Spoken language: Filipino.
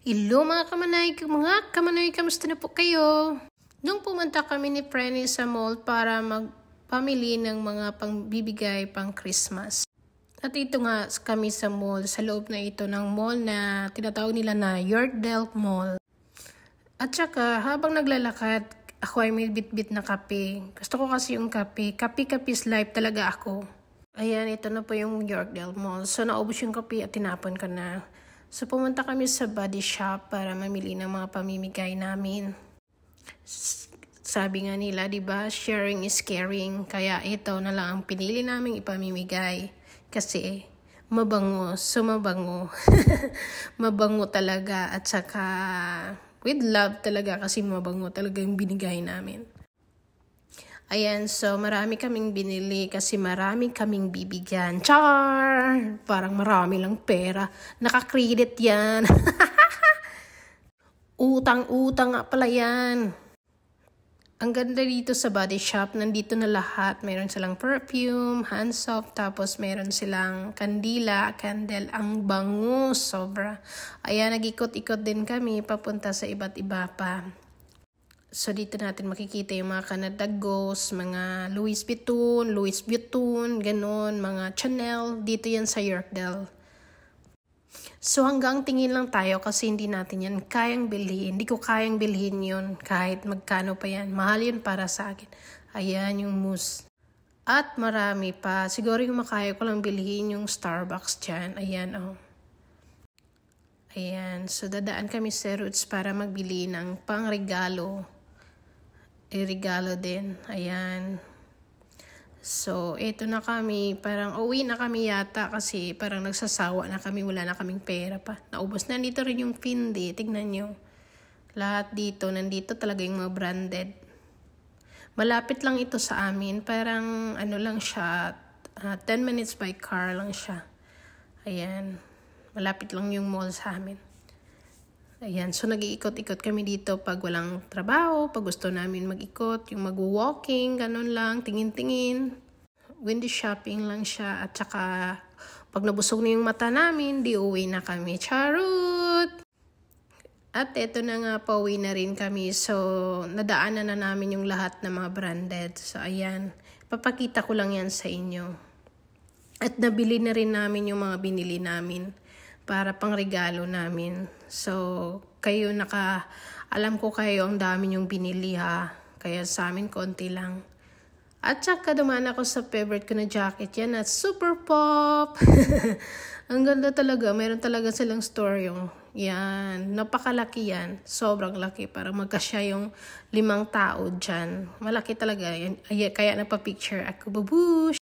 Hello mga kamanay, kamusta na po kayo? Nung pumunta kami ni Frenny sa mall para magpamili ng mga pangbibigay pang Christmas. At ito nga kami sa mall, sa loob na ito ng mall na tinatawag nila na Yorkdale Mall. At saka habang naglalakad, ako ay may bit-bit na kape. Gusto ko kasi yung kape. Kape-kape's life talaga ako. Ayan, ito na po yung Yorkdale Mall. So naubos yung kape at tinapon ko na. So pumunta kami sa body shop para mamili ng mga pamimigay namin. Sabi nga nila, 'di ba, sharing is caring. Kaya ito na lang ang pinili naming ipamimigay kasi mabango, sumabango. Mabango talaga at saka with love talaga kasi mabango talaga yung binigay namin. Ayan, so marami kaming binili kasi marami kaming bibigyan. Char! Parang marami lang pera. Naka-credit yan. Utang-utang nga pala yan. Ang ganda dito sa body shop, nandito na lahat. Meron silang perfume, hand soap, tapos meron silang candle. Ang bango, sobra. Ayan, nag-ikot-ikot din kami papunta sa iba't iba pa. So dito natin makikita yung mga Canada Goose, mga Louis Vuitton, ganun, mga Chanel. Dito yan sa Yorkdale. So hanggang tingin lang tayo kasi hindi natin yan kayang bilhin. Hindi ko kayang bilhin yun kahit magkano pa yan. Mahal yun para sa akin. Ayan yung mousse. At marami pa. Siguro yung makaya ko lang bilhin yung Starbucks dyan. Ayan oh. Ayan. So dadaan kami sa Roots para magbili ng pangregalo. Regalo din. Ayan. So, ito na kami. Parang uwi na kami yata kasi parang nagsasawa na kami. Wala na kaming pera pa. Naubos na. Dito rin yung Findi. Tignan nyo. Lahat dito. Nandito talaga yung mga branded. Malapit lang ito sa amin. Parang ano lang siya. 10 minutes by car lang siya. Ayan. Malapit lang yung mall sa amin. Ayan, so nag-iikot-ikot kami dito pag walang trabaho, pag gusto namin mag-ikot, yung mag-walking, ganun lang, tingin-tingin. Window shopping lang siya at saka pag nabusog na yung mata namin, di uwi na kami. Charot! At eto na nga, pauwi na rin kami. So, nadaanan na namin yung lahat ng mga branded. So, ayan, papakita ko lang yan sa inyo. At nabili na rin namin yung mga binili namin para pang regalo namin. So, kayo alam ko kayo ang dami yung binili ha. Kaya sa amin konti lang. At saka dumaan ako sa favorite ko na jacket yan at Super Pop. Ang ganda talaga. Meron talaga silang store yung yan. Napakalaki yan. Sobrang laki. Para magkasya yung 5 tao dyan. Malaki talaga yan. Kaya napapicture ako. Babush!